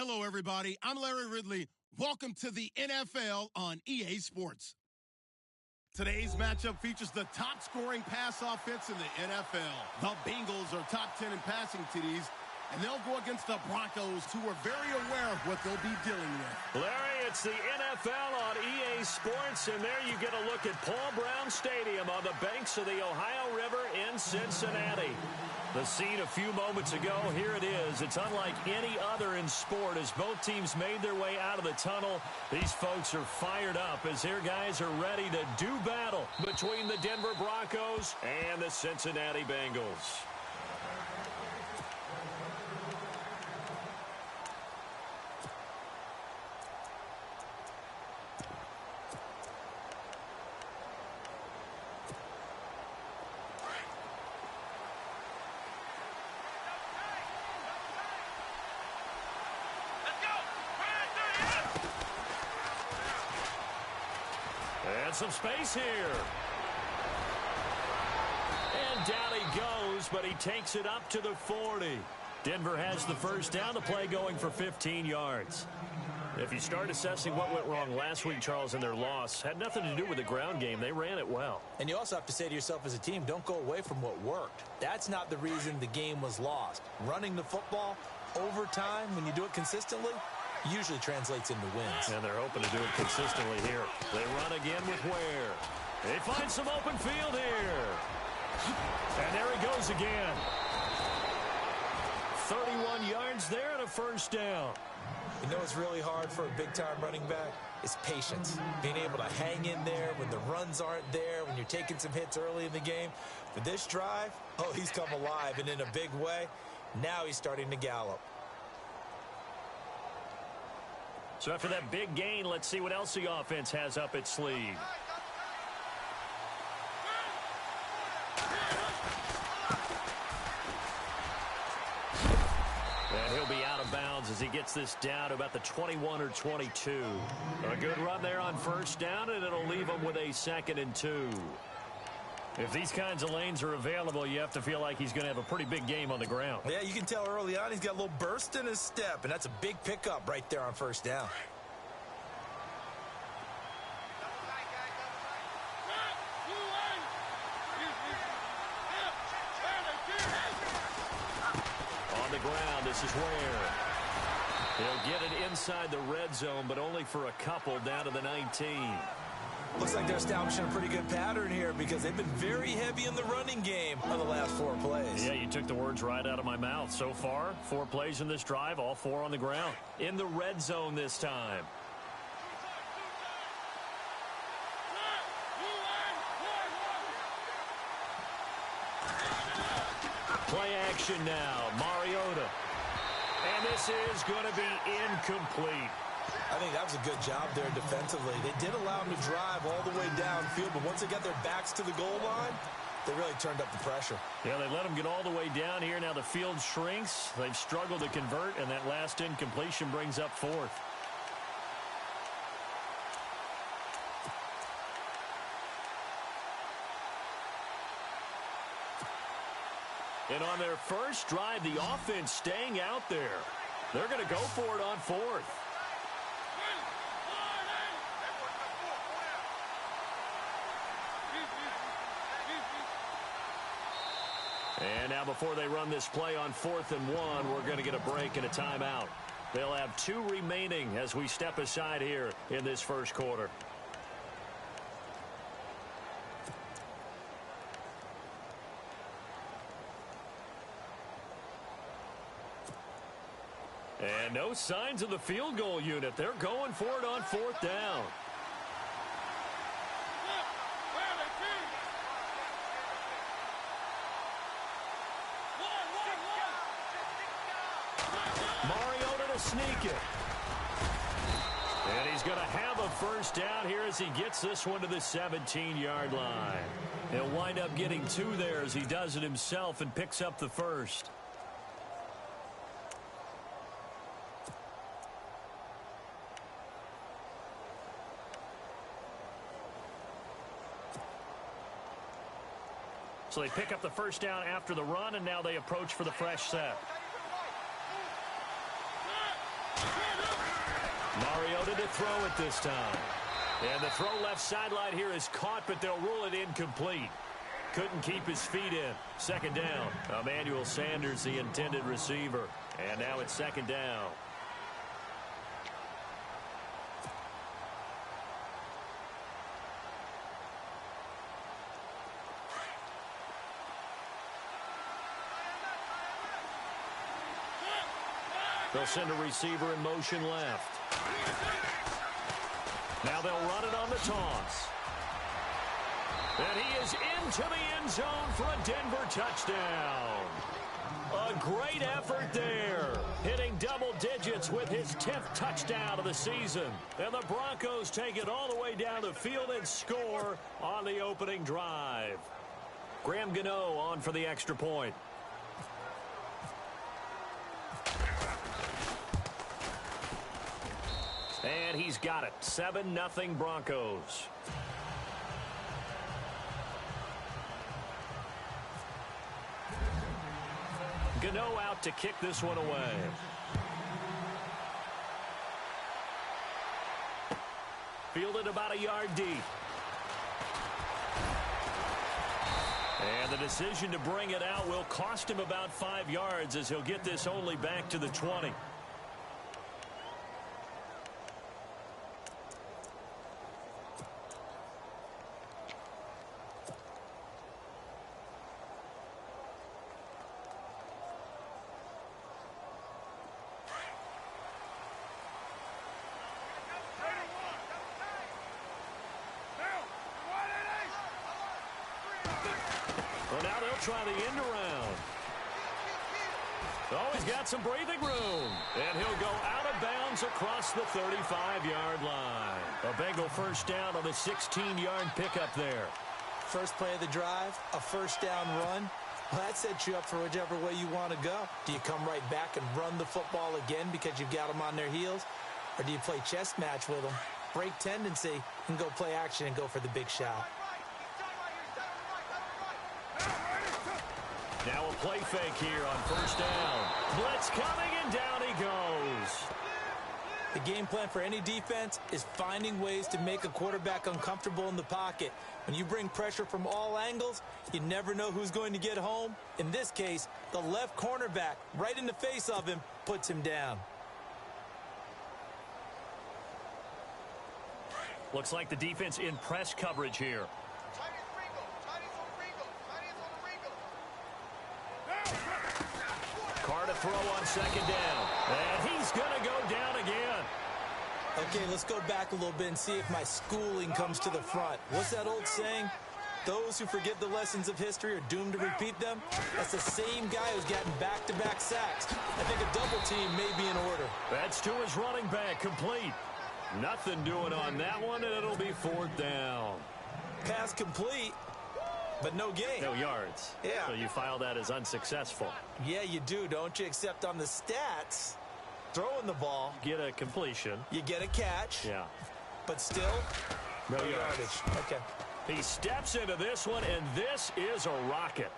Hello, everybody. I'm Larry Ridley. Welcome to the NFL on EA Sports. Today's matchup features the top-scoring pass offense in the NFL. The Bengals are top 10 in passing TDs, and they'll go against the Broncos, who are very aware of what they'll be dealing with. Larry, it's the NFL on EA Sports, and there you get a look at Paul Brown Stadium on the banks of the Ohio River in Cincinnati. The scene a few moments ago, here it is. It's unlike any other in sport as both teams made their way out of the tunnel. These folks are fired up as their guys are ready to do battle between the Denver Broncos and the Cincinnati Bengals. And some space here. And down he goes, but he takes it up to the 40. Denver has the first down. The play going for 15 yards. If you start assessing what went wrong last week, Charles, in their loss, had nothing to do with the ground game. They ran it well. And you also have to say to yourself as a team, don't go away from what worked. That's not the reason the game was lost. Running the football over time, when you do it consistently, usually translates into wins. And they're hoping to do it consistently here. They run again with Ware. They find some open field here. And there he goes again. 31 yards there and a first down. You know what's really hard for a big-time running back? It's patience. Being able to hang in there when the runs aren't there, when you're taking some hits early in the game. But this drive, oh, he's come alive, and in a big way. Now he's starting to gallop. So after that big gain, let's see what else the offense has up its sleeve. And he'll be out of bounds as he gets this down to about the 21 or 22. A good run there on first down, and it'll leave him with a 2nd and 2. If these kinds of lanes are available, you have to feel like he's going to have a pretty big game on the ground. Yeah, you can tell early on he's got a little burst in his step, and that's a big pickup right there on first down. On the ground, this is Ware. He'll get it inside the red zone, but only for a couple down to the 19. Looks like they're establishing a pretty good pattern here because they've been very heavy in the running game on the last 4 plays. Yeah, you took the words right out of my mouth. So far, 4 plays in this drive, all 4 on the ground. In the red zone this time. Play action now, Mariota. And this is going to be incomplete. I think that was a good job there defensively. They did allow them to drive all the way downfield, but once they got their backs to the goal line, they really turned up the pressure. Yeah, they let them get all the way down here. Now the field shrinks. They've struggled to convert, and that last incompletion brings up 4th. And on their first drive, the offense staying out there. They're going to go for it on 4th. And now before they run this play on 4th and 1, we're going to get a break and a timeout. They'll have 2 remaining as we step aside here in this first quarter. And no signs of the field goal unit. They're going for it on 4th down. Mariota to sneak it. And he's going to have a first down here as he gets this one to the 17-yard line. He'll wind up getting 2 there as he does it himself and picks up the first. So they pick up the first down after the run, and now they approach for the fresh set. to throw it this time. And the throw left sideline here is caught, but they'll rule it incomplete. Couldn't keep his feet in. Second down. Emmanuel Sanders, the intended receiver. And now it's second down. They'll send a receiver in motion left. Now they'll run it on the toss. And he is into the end zone for a Denver touchdown. A great effort there. Hitting double digits with his 10th touchdown of the season. And the Broncos take it all the way down the field and score on the opening drive. Graham Gano on for the extra point. And he's got it. 7-0 Broncos. Gano out to kick this one away. Fielded about a yard deep. And the decision to bring it out will cost him about 5 yards as he'll get this only back to the 20. Well, now they'll try the end around. Oh, he's got some breathing room. And he'll go out of bounds across the 35-yard line. A Bengal first down on the 16-yard pickup there. First play of the drive, a first down run. Well, that sets you up for whichever way you want to go. Do you come right back and run the football again because you've got them on their heels? Or do you play chess match with them, break tendency, and go play action and go for the big shot? Now a play fake here on first down. Blitz coming, and down he goes. The game plan for any defense is finding ways to make a quarterback uncomfortable in the pocket. When you bring pressure from all angles, you never know who's going to get home. In this case, the left cornerback, right in the face of him, puts him down. Looks like the defense in press coverage here. Carr to throw on second down. And he's going to go down again. Okay, let's go back a little bit and see if my schooling comes to the front. What's that old saying? Those who forget the lessons of history are doomed to repeat them. That's the same guy who's gotten back-to-back sacks. I think a double team may be in order. That's to his running back, complete. Nothing doing on that one, and it'll be fourth down. Pass complete, but no gain. No yards. Yeah. So you file that as unsuccessful. Yeah, you do, don't you? Except on the stats, throwing the ball. Get a completion. You get a catch. Yeah. But still, no yardage. Okay. He steps into this one, and this is a rocket.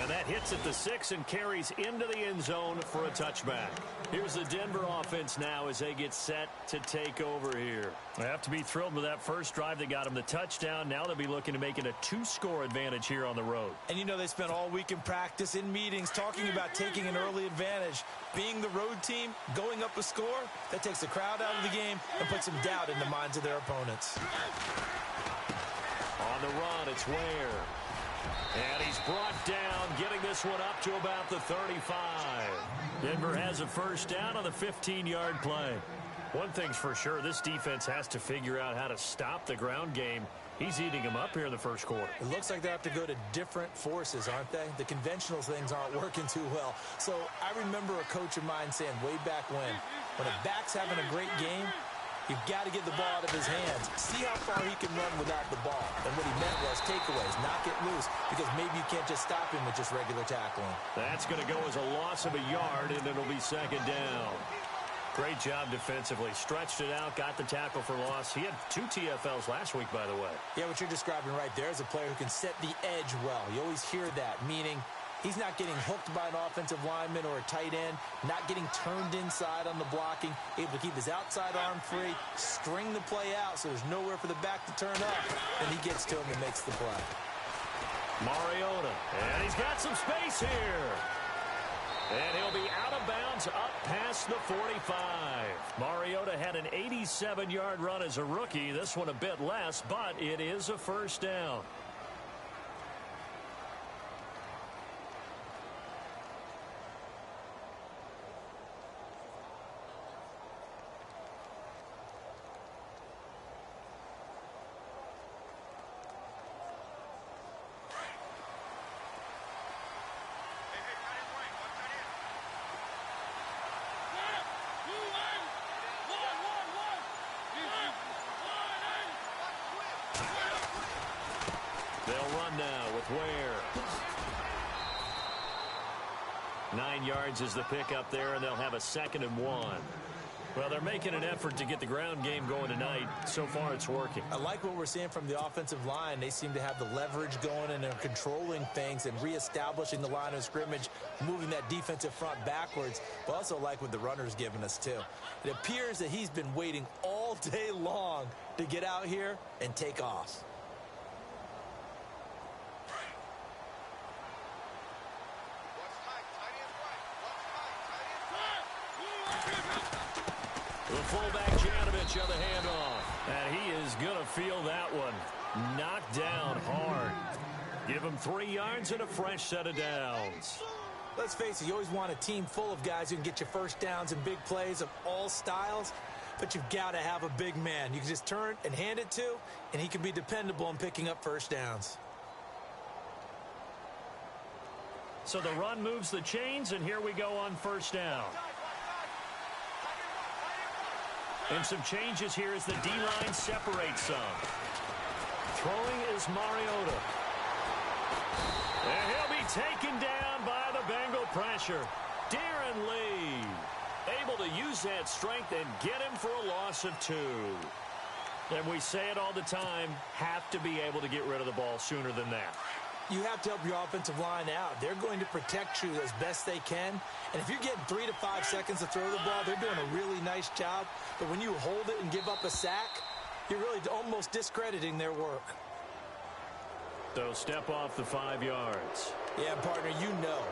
And that hits at the 6 and carries into the end zone for a touchback. Here's the Denver offense now as they get set to take over here. They have to be thrilled with that first drive that got them the touchdown. Now they'll be looking to make it a 2-score advantage here on the road. And you know they spent all week in practice, in meetings, talking about taking an early advantage. Being the road team, going up a score, that takes the crowd out of the game and puts some doubt in the minds of their opponents. On the run, it's Ware. And he's brought down, getting this one up to about the 35. Denver has a first down on the 15-yard play. One thing's for sure, this defense has to figure out how to stop the ground game. He's eating them up here in the first quarter. It looks like they have to go to different forces, aren't they? The conventional things aren't working too well. So I remember a coach of mine saying way back when a back's having a great game, you've got to get the ball out of his hands. See how far he can run without the ball. And what he meant was takeaways, knock it loose, because maybe you can't just stop him with just regular tackling. That's going to go as a loss of a yard, and it'll be second down. Great job defensively. Stretched it out, got the tackle for loss. He had 2 TFLs last week, by the way. Yeah, what you're describing right there is a player who can set the edge well. You always hear that, meaning He's not getting hooked by an offensive lineman or a tight end, not getting turned inside on the blocking, able to keep his outside arm free, string the play out so there's nowhere for the back to turn up, and he gets to him and makes the play. Mariota, and he's got some space here. And he'll be out of bounds up past the 45. Mariota had an 87-yard run as a rookie. This one a bit less, but it is a first down. They'll run now with Ware. 9 yards is the pickup there, and they'll have a 2nd and 1. Well, they're making an effort to get the ground game going tonight. So far, it's working. I like what we're seeing from the offensive line. They seem to have the leverage going, and they're controlling things and reestablishing the line of scrimmage, moving that defensive front backwards. But also like what the runner's giving us, too. It appears that he's been waiting all day long to get out here and take off. The fullback, Janovich, on the handoff. And he is going to feel that one. Knocked down hard. Give him 3 yards and a fresh set of downs. Let's face it, you always want a team full of guys who can get you first downs and big plays of all styles, but you've got to have a big man you can just turn and hand it to, and he can be dependable in picking up first downs. So the run moves the chains, and here we go on first down. And some changes here as the D-line separates some. Throwing is Mariota. And he'll be taken down by the Bengal pressure. Darren Lee able to use that strength and get him for a loss of 2. And we say it all the time, have to be able to get rid of the ball sooner than that. You have to help your offensive line out. They're going to protect you as best they can. And if you're getting 3 to 5 seconds to throw the ball, they're doing a really nice job. But when you hold it and give up a sack, you're really almost discrediting their work. So step off the 5 yards. Yeah, partner, you know,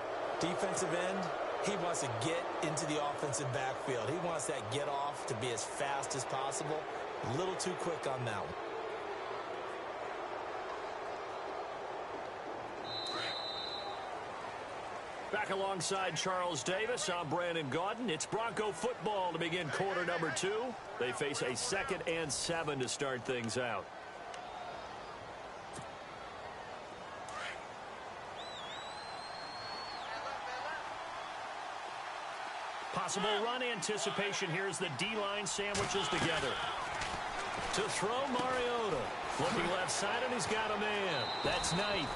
defensive end, he wants to get into the offensive backfield. He wants that get off to be as fast as possible. A little too quick on that one. Back alongside Charles Davis, I'm Brandon Gaudin. It's Bronco football to begin quarter number 2. They face a 2nd and 7 to start things out. Possible run anticipation here as the D-line sandwiches together. To throw Mariota. Looking left side, and he's got a man. That's Knight.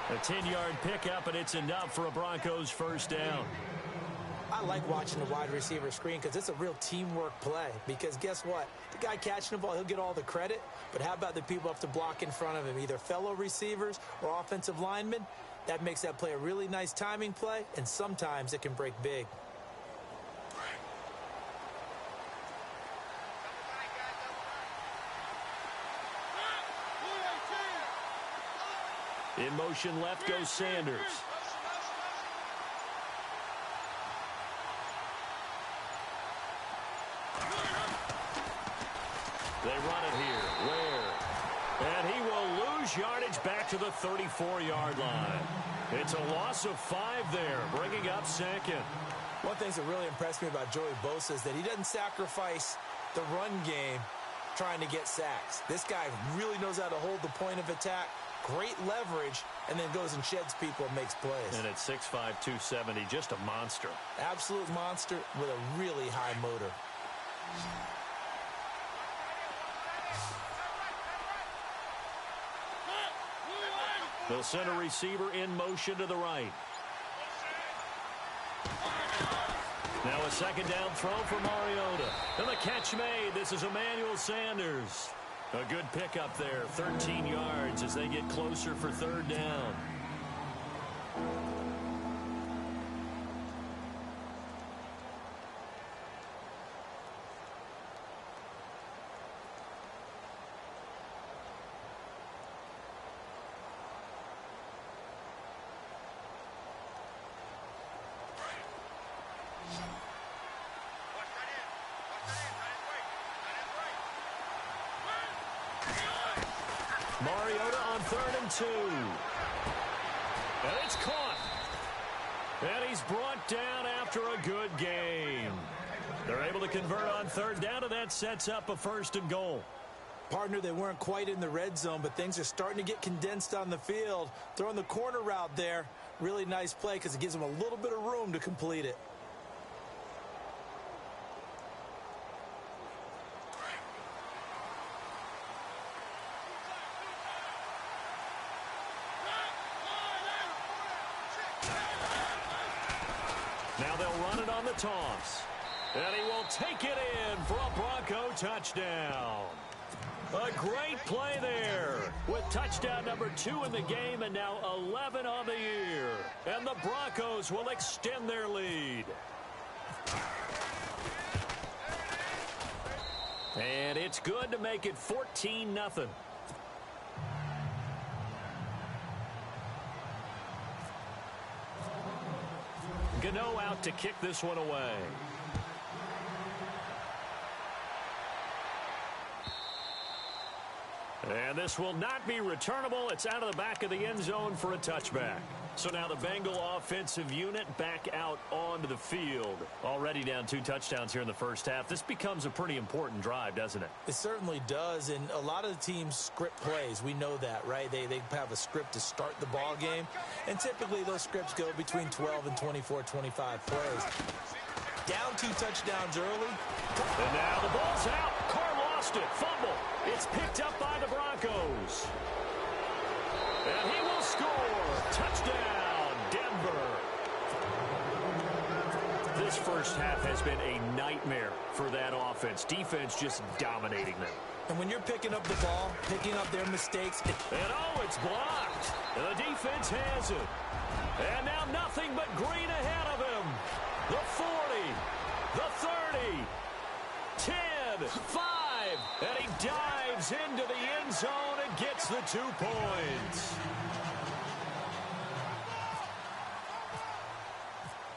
A 10-yard pickup, and it's enough for a Broncos first down. I like watching the wide receiver screen because it's a real teamwork play. Because guess what? The guy catching the ball, he'll get all the credit. But how about the people up to block in front of him, either fellow receivers or offensive linemen? That makes that play a really nice timing play, and sometimes it can break big. In motion left goes Sanders. They run it here. Ware. And he will lose yardage back to the 34-yard line. It's a loss of 5 there, bringing up 2nd. One thing that really impressed me about Joey Bosa is that he doesn't sacrifice the run game trying to get sacks. This guy really knows how to hold the point of attack. Great leverage, and then goes and sheds people and makes plays. And at 6'5", 270, just a monster. Absolute monster with a really high motor. They'll send a receiver in motion to the right. Now a 2nd down throw for Mariota. And the catch made. This is Emmanuel Sanders. A good pickup there, 13 yards as they get closer for 3rd down. Mariota on 3rd and 2. And it's caught. And he's brought down after a good game. They're able to convert on 3rd down, and that sets up a 1st and goal. Partner, they weren't quite in the red zone, but things are starting to get condensed on the field. Throwing the corner route there. Really nice play because it gives them a little bit of room to complete it. Now they'll run it on the toss. And he will take it in for a Bronco touchdown. A great play there with touchdown number 2 in the game and now 11 on the year. And the Broncos will extend their lead. And it's good to make it 14-0. Gano out to kick this one away. And this will not be returnable. It's out of the back of the end zone for a touchback. So now the Bengal offensive unit back out onto the field. Already down 2 touchdowns here in the first half. This becomes a pretty important drive, doesn't it? It certainly does, and a lot of the teams script plays. We know that, right? They have a script to start the ball game, and typically those scripts go between 12 and 24, 25 plays. Down 2 touchdowns early. And now the ball's out. Carr lost it. Fumble. It's picked up by the Broncos. And he will score. Touchdown, Denver. This first half has been a nightmare for that offense. Defense just dominating them. And when you're picking up the ball, picking up their mistakes. And oh, it's blocked. The defense has it. And now nothing but green ahead of him. The 40, the 30, 10, 5. And he dives into the end zone and gets the 2 points.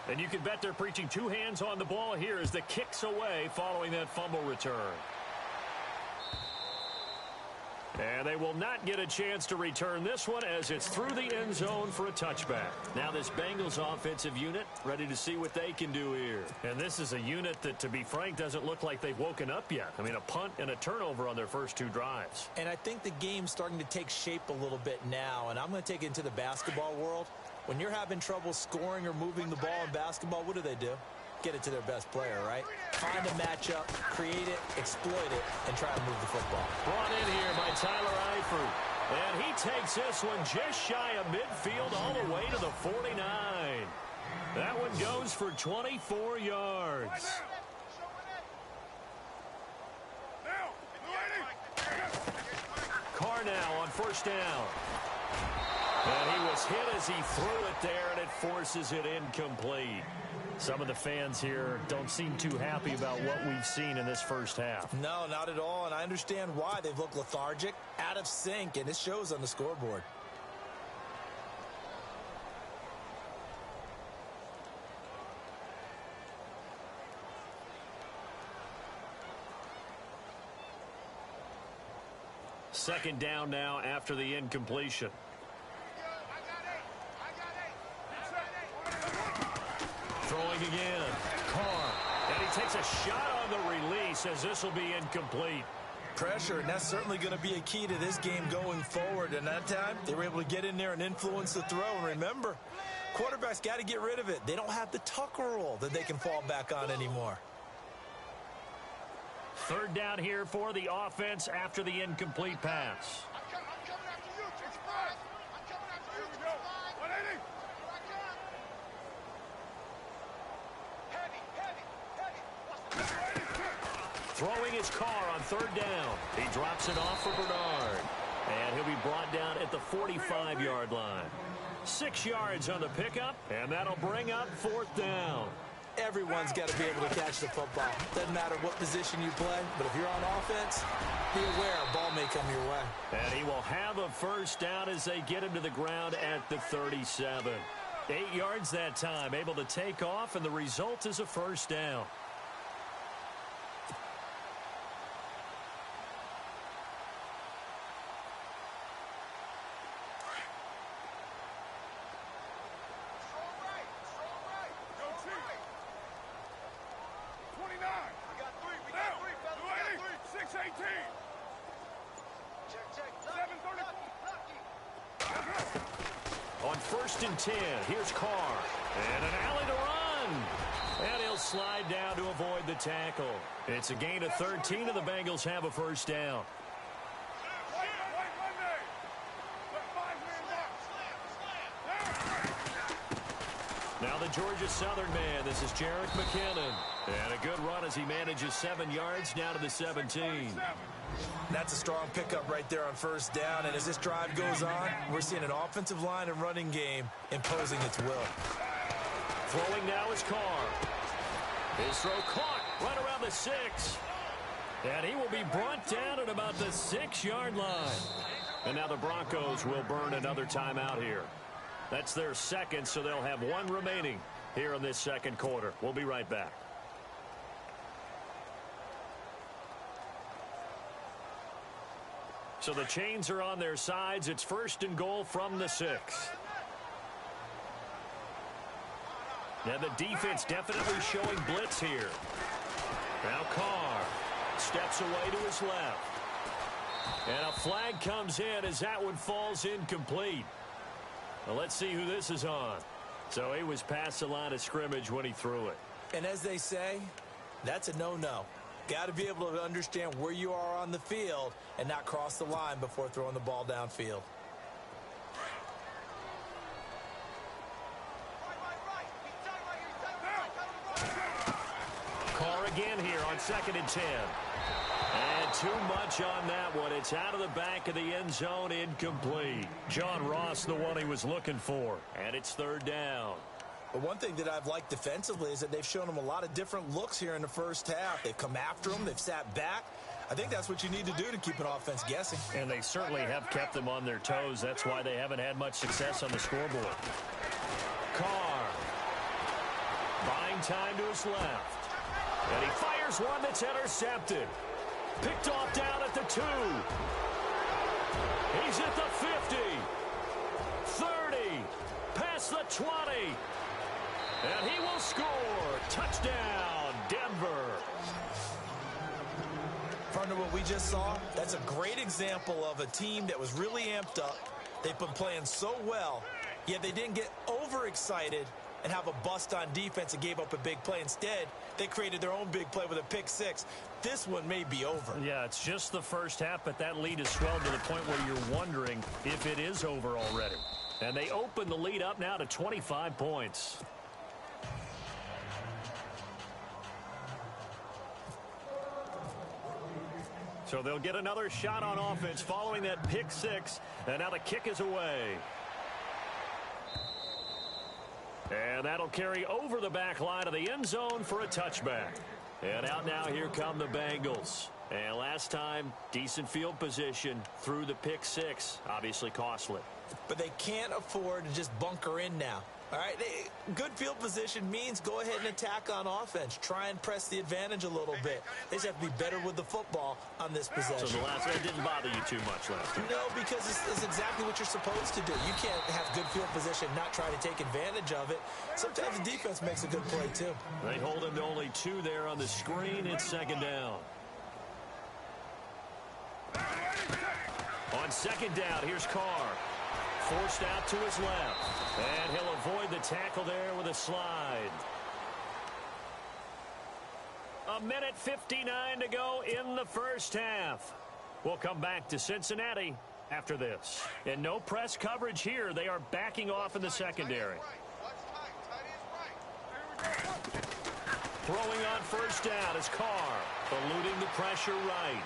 And you can bet they're preaching 2 hands on the ball here as the kick's away following that fumble return. And they will not get a chance to return this one as it's through the end zone for a touchback. Now this Bengals offensive unit ready to see what they can do here. And this is a unit that, to be frank, doesn't look like they've woken up yet. I mean, a punt and a turnover on their first 2 drives. And I think the game's starting to take shape a little bit now, and I'm going to take it into the basketball world. When you're having trouble scoring or moving the ball in basketball, what do? Get it to their best player, right? Find a matchup, create it, exploit it, and try to move the football. Brought in here by Tyler Eifert. And he takes this one just shy of midfield all the way to the 49. That one goes for 24 yards. Carr now on first down. And he was hit as he threw it there, and it forces it incomplete. Some of the fans here don't seem too happy about what we've seen in this first half. No, not at all, and I understand why. They've looked lethargic, out of sync, and it shows on the scoreboard. Second down now after the incompletion. Throwing again. Carr. And he takes a shot on the release as this will be incomplete. Pressure, and that's certainly going to be a key to this game going forward. And that time, they were able to get in there and influence the throw. And remember, quarterbacks got to get rid of it. They don't have the Tucker rule that they can fall back on anymore. Third down here for the offense after the incomplete pass. Throwing his Carr on third down. He drops it off for Bernard. And he'll be brought down at the 45-yard line. 6 yards on the pickup, and that'll bring up fourth down. Everyone's got to be able to catch the football. Doesn't matter what position you play, but if you're on offense, be aware a ball may come your way. And he will have a first down as they get him to the ground at the 37. 8 yards that time, able to take off, and the result is a first down. On 1st and 10, here's Carr. And an alley to run. And he'll slide down to avoid the tackle. It's a gain of 13, and the Bengals have a first down. Now the Georgia Southern man. This is Jerick McKinnon. And a good run as he manages 7 yards down to the 17. That's a strong pickup right there on first down. And as this drive goes on, we're seeing an offensive line and running game imposing its will. Throwing now is Carr. His throw caught right around the 6. And he will be brought down at about the 6-yard line. And now the Broncos will burn another timeout here. That's their second, so they'll have 1 remaining here in this second quarter. We'll be right back. So the chains are on their sides. It's 1st and goal from the 6. And the defense definitely showing blitz here. Now Carr steps away to his left. And a flag comes in as that one falls incomplete. Well, let's see who this is on. So he was past the line of scrimmage when he threw it. And as they say, that's a no-no. Got to be able to understand where you are on the field and not cross the line before throwing the ball downfield. Carr again here on 2nd and 10. And too much on that one. It's out of the back of the end zone, incomplete. John Ross, the one he was looking for. And it's 3rd down. But one thing that I've liked defensively is that they've shown him a lot of different looks here in the first half. They've come after him. They've sat back. I think that's what you need to do to keep an offense guessing. And they certainly have kept them on their toes. That's why they haven't had much success on the scoreboard. Carr buying time to his left. And he fires one that's intercepted. Picked off down at the 2. He's at the 50. 30. Past the 20. And he will score. Touchdown, Denver. Partner, what we just saw, that's a great example of a team that was really amped up. They've been playing so well, yet they didn't get overexcited and have a bust on defense and gave up a big play. Instead, they created their own big play with a pick 6. This one may be over. Yeah, it's just the first half, but that lead has swelled to the point where you're wondering if it is over already. And they open the lead up now to 25 points. So they'll get another shot on offense following that pick 6. And now the kick is away. And that'll carry over the back line of the end zone for a touchback. And out now, here come the Bengals. And last time, decent field position through the pick 6. Obviously costly. But they can't afford to just bunker in now. All right, good field position means go ahead and attack on offense. Try and press the advantage a little bit. They just have to be better with the football on this possession. So the last one didn't bother you too much last time? No, because it's exactly what you're supposed to do. You can't have good field position, not try to take advantage of it. Sometimes the defense makes a good play, too. They hold him to only 2 there on the screen. It's 2nd down. On 2nd down, here's Carr. Forced out to his left. And he'll avoid the tackle there with a slide. 1:59 to go in the first half. We'll come back to Cincinnati after this. And no press coverage here. They are backing off in the secondary. Throwing on 1st down is Carr. Eluding the pressure right.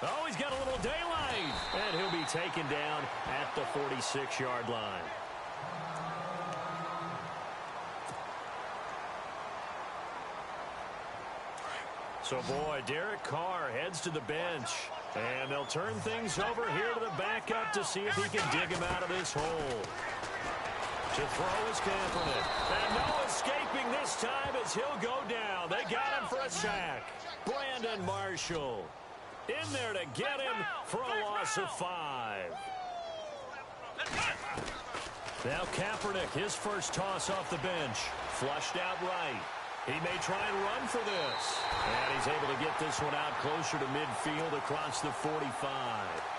Oh, he's got a little daylight. And he'll be taken down at the 46-yard line. So, boy, Derek Carr heads to the bench. And they'll turn things over here to the backup to see if he can dig him out of this hole. To throw is Kaepernick. And no escaping this time as he'll go down. They got him for a sack. Brandon Marshall in there to get him for a loss of 5. Now Kaepernick, his first toss off the bench. Flushed out right. He may try and run for this. And he's able to get this one out closer to midfield across the 45.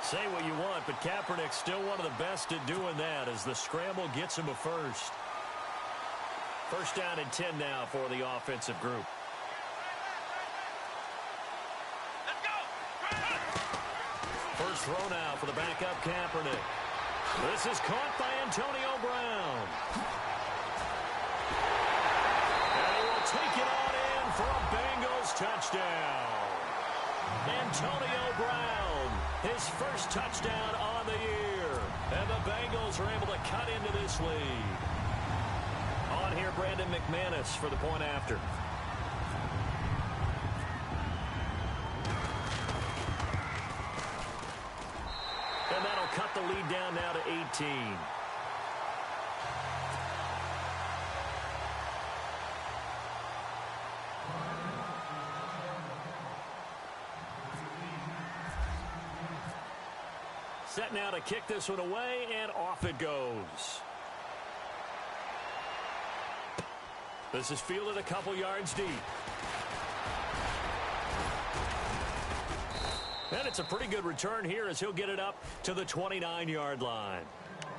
Say what you want, but Kaepernick's still one of the best at doing that as the scramble gets him a first. First down and 10 now for the offensive group. First throw now for the backup Kaepernick. This is caught by Antonio Brown. And he will take it on in for a Bengals touchdown. Antonio Brown, his first touchdown on the year. And the Bengals are able to cut into this lead. On here, Brandon McManus for the point after. And that'll cut the lead down now to 18. Set now to kick this one away, and off it goes. This is fielded a couple yards deep. And it's a pretty good return here as he'll get it up to the 29-yard line.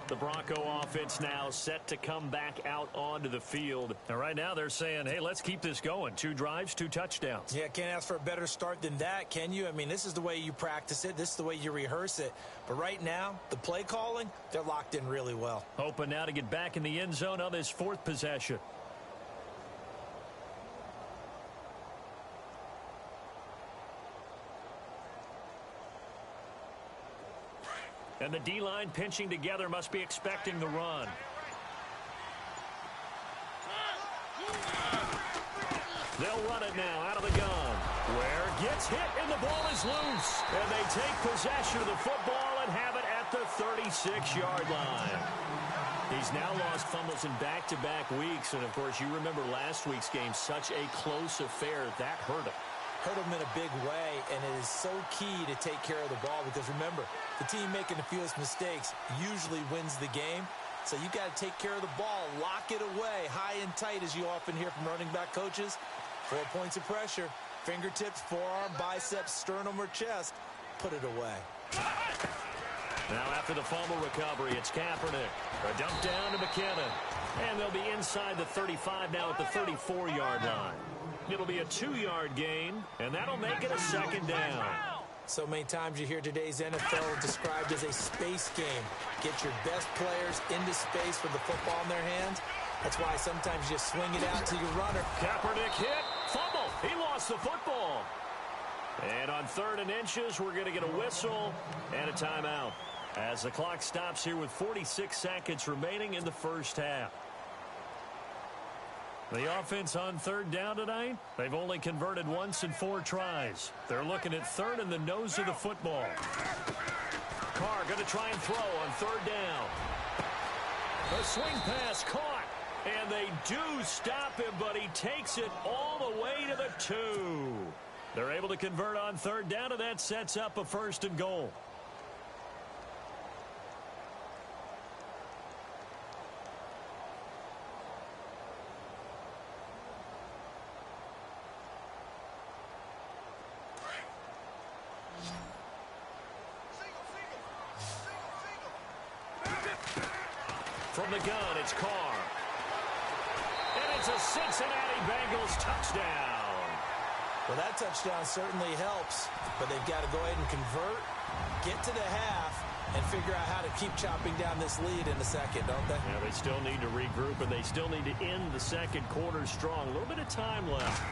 The Bronco offense now set to come back out onto the field. And right now they're saying, hey, let's keep this going. 2 drives, 2 touchdowns. Yeah, can't ask for a better start than that, can you? I mean, this is the way you practice it. This is the way you rehearse it. But right now, the play calling, they're locked in really well. Hoping now to get back in the end zone on this 4th possession. And the D-line pinching together must be expecting the run. They'll run it now out of the gun. Ware gets hit and the ball is loose. And they take possession of the football and have it at the 36-yard line. He's now lost fumbles in back-to-back weeks. And, of course, you remember last week's game, such a close affair. That hurt him. Hurt him in a big way, and it is so key to take care of the ball because, remember, the team making the fewest mistakes usually wins the game. So you got to take care of the ball, lock it away, high and tight, as you often hear from running back coaches. 4 points of pressure, fingertips, forearm, biceps, sternum, or chest. Put it away. Now after the fumble recovery, it's Kaepernick. A dump down to McKinnon. And they'll be inside the 35 now at the 34-yard line. It'll be a 2-yard gain, and that'll make it a 2nd down. So many times you hear today's NFL described as a space game. Get your best players into space with the football in their hands. That's why sometimes you swing it out to your runner. Kaepernick hit, fumble. He lost the football. And on 3rd and inches, we're going to get a whistle and a timeout as the clock stops here with 46 seconds remaining in the first half. The offense on 3rd down tonight, they've only converted once in 4 tries. They're looking at 3rd in the nose of the football. Carr going to try and throw on 3rd down. The swing pass caught, and they do stop him, but he takes it all the way to the 2. They're able to convert on 3rd down, and that sets up a 1st and goal. From the gun, it's Carr. And it's a Cincinnati Bengals touchdown. Well, that touchdown certainly helps, but they've got to go ahead and convert, get to the half, and figure out how to keep chopping down this lead in the second, don't they? Yeah, they still need to regroup, and they still need to end the second quarter strong. A little bit of time left.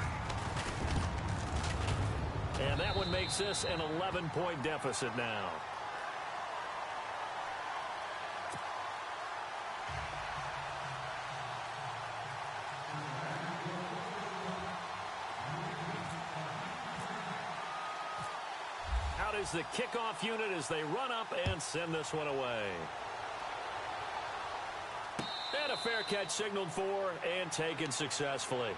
And that one makes this an 11-point deficit now. Is the kickoff unit as they run up and send this one away. And a fair catch signaled for and taken successfully.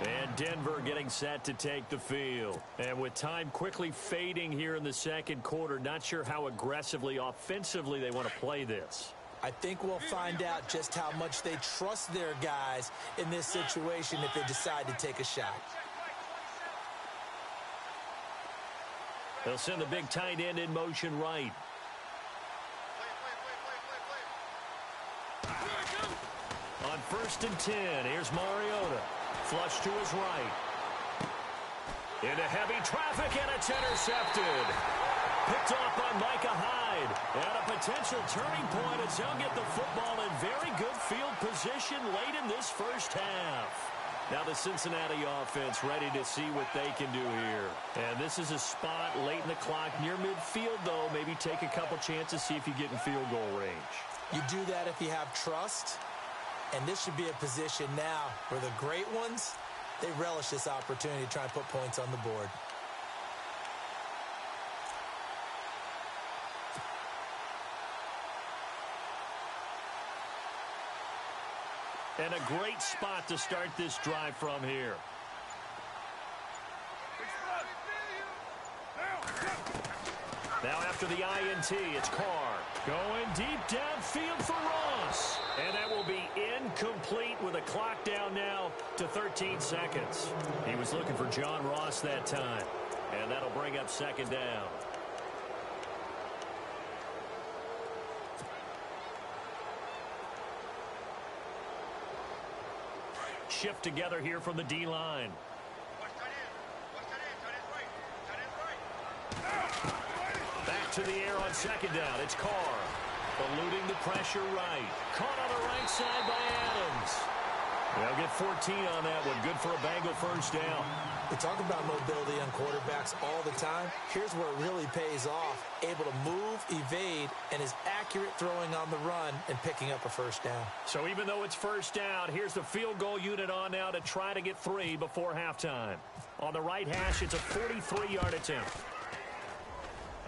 And Denver getting set to take the field. And with time quickly fading here in the second quarter, not sure how aggressively, offensively they want to play this. I think we'll find out just how much they trust their guys in this situation if they decide to take a shot. They'll send the big tight end in motion right. On 1st and 10, here's Mariota. Flush to his right. Into heavy traffic, and it's intercepted. Picked off by Micah Hyde. And a potential turning point as they'll get the football in very good field position late in this first half. Now the Cincinnati offense ready to see what they can do here. And this is a spot late in the clock near midfield, though. Maybe take a couple chances, see if you get in field goal range. You do that if you have trust. And this should be a position now where the great ones, they relish this opportunity to try and put points on the board. And a great spot to start this drive from here. Now after the INT, it's Carr. Going deep downfield for Ross. And that will be incomplete with a clock down now to 13 seconds. He was looking for John Ross that time. And that'll bring up 2nd down. Shift together here from the D-line. Back to the air on 2nd down. It's Carr. Eluding the pressure right. Caught on the right side by Adams. They'll get 14 on that one. Good for a Bengal 1st down. We talk about mobility on quarterbacks all the time. Here's where it really pays off. Able to move, evade, and is accurate throwing on the run and picking up a 1st down. So even though it's 1st down, here's the field goal unit on now to try to get 3 before halftime. On the right hash, it's a 43-yard attempt.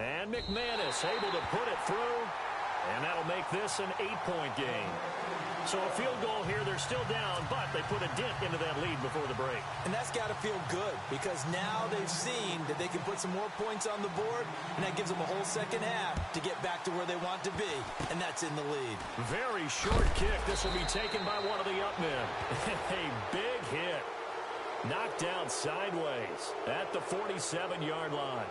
And McManus able to put it through. And that'll make this an 8-point game. So a field goal here, they're still down, but they put a dent into that lead before the break. And that's got to feel good because now they've seen that they can put some more points on the board, and that gives them a whole 2nd half to get back to where they want to be, and that's in the lead. Very short kick. This will be taken by one of the up men. A big hit. Knocked down sideways at the 47-yard line.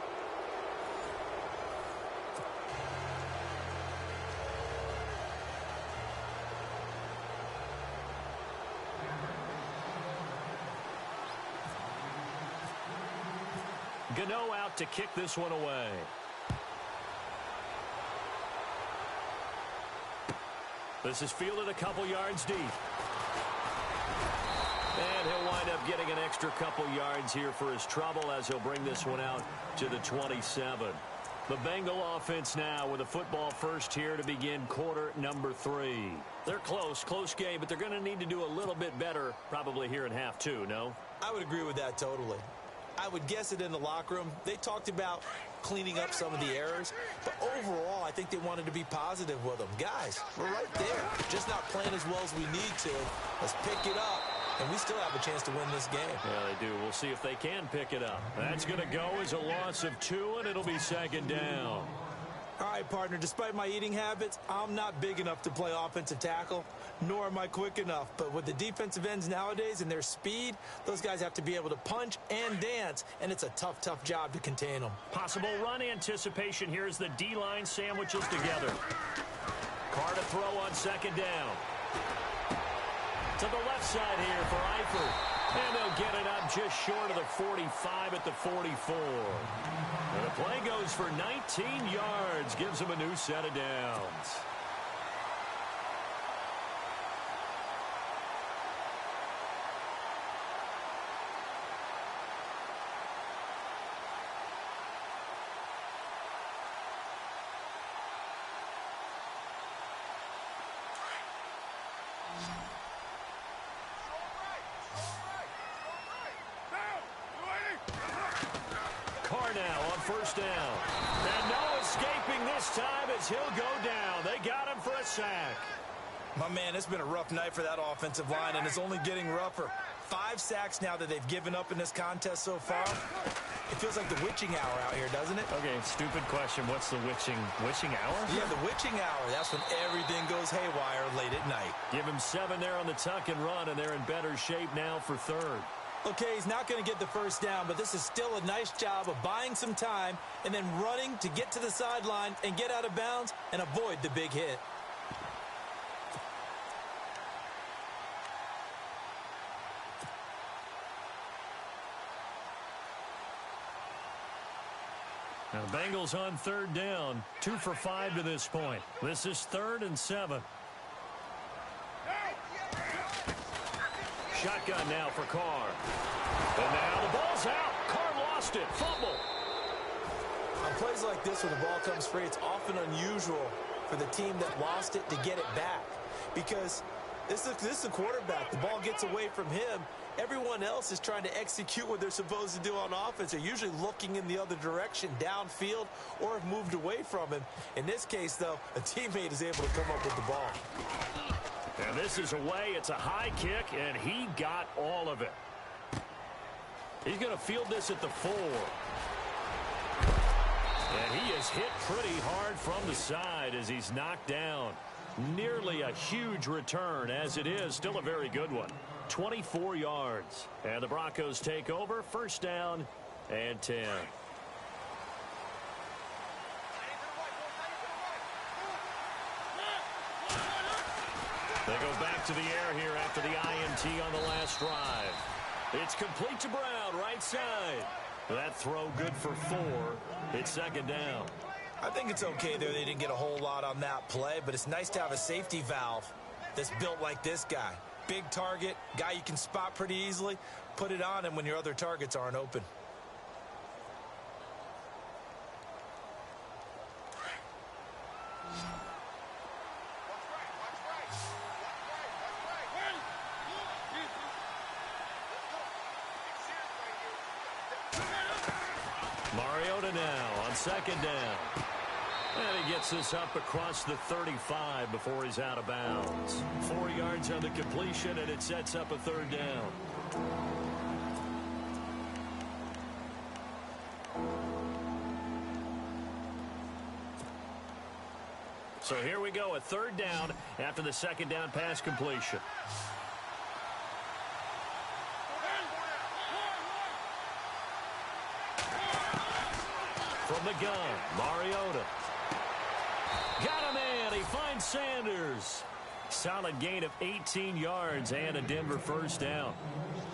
Gano out to kick this one away. This is fielded a couple yards deep. And he'll wind up getting an extra couple yards here for his trouble as he'll bring this one out to the 27. The Bengal offense now with a football first here to begin quarter number 3. They're close game, but they're going to need to do a little bit better probably here in half 2, no? I would agree with that totally. I would guess it in the locker room. They talked about cleaning up some of the errors, but overall, I think they wanted to be positive with them. Guys, we're right there. Just not playing as well as we need to. Let's pick it up, and we still have a chance to win this game. Yeah, they do. We'll see if they can pick it up. That's going to go as a loss of 2, and it'll be 2nd down. All right, partner, despite my eating habits, I'm not big enough to play offensive tackle, nor am I quick enough. But with the defensive ends nowadays and their speed, those guys have to be able to punch and dance, and it's a tough job to contain them. Possible run anticipation here as the D-line sandwiches together. Carr to throw on 2nd down. To the left side here for Eifert. And they'll get it up just short of the 45 at the 44. And the play goes for 19 yards. Gives them a new set of downs. Now on 1st down. And no escaping this time as he'll go down. They got him for a sack. My man, it's been a rough night for that offensive line, and it's only getting rougher. 5 sacks now that they've given up in this contest so far. It feels like the witching hour out here, doesn't it? Okay, stupid question. What's the witching hour? Yeah, the witching hour. That's when everything goes haywire late at night. Give him 7 there on the tuck and run, and they're in better shape now for third. Okay, he's not going to get the first down, but this is still a nice job of buying some time and then running to get to the sideline and get out of bounds and avoid the big hit. Now the Bengals on third down, 2 for 5 to this point. This is 3rd and 7. Shotgun now for Carr. And now the ball's out. Carr lost it. Fumble. On plays like this, when the ball comes free, it's often unusual for the team that lost it to get it back. Because this is a quarterback. The ball gets away from him. Everyone else is trying to execute what they're supposed to do on offense. They're usually looking in the other direction, downfield, or have moved away from him. In this case, though, a teammate is able to come up with the ball. And this is away. It's a high kick, and he got all of it. He's going to field this at the 4. And he is hit pretty hard from the side as he's knocked down. Nearly a huge return as it is. Still a very good one. 24 yards. And the Broncos take over. First down and 10. They go back to the air here after the INT on the last drive. It's complete to Brown, right side. That throw good for 4. It's 2nd down. I think it's okay there. They didn't get a whole lot on that play, but it's nice to have a safety valve that's built like this guy. Big target, guy you can spot pretty easily. Put it on him when your other targets aren't open. Mariota now on 2nd down. And he gets this up across the 35 before he's out of bounds. 4 yards on the completion, and it sets up a 3rd down. So here we go, a 3rd down after the 2nd down pass completion. From the gun, Mariota. Got a man. He finds Sanders. Solid gain of 18 yards and a Denver first down.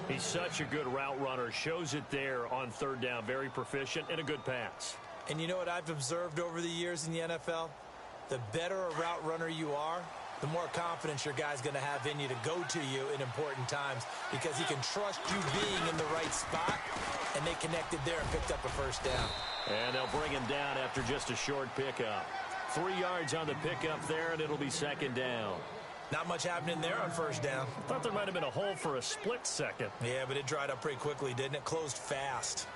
He's such a good route runner. Shows it there on 3rd down. Very proficient and a good pass. And you know what I've observed over the years in the NFL? The better a route runner you are, the more confidence your guy's going to have in you to go to you in important times because he can trust you being in the right spot, and they connected there and picked up a first down. And they'll bring him down after just a short pickup. 3 yards on the pickup there, and it'll be 2nd down. Not much happening there on first down. Thought there might have been a hole for a split second. Yeah, but it dried up pretty quickly, didn't it? Closed fast.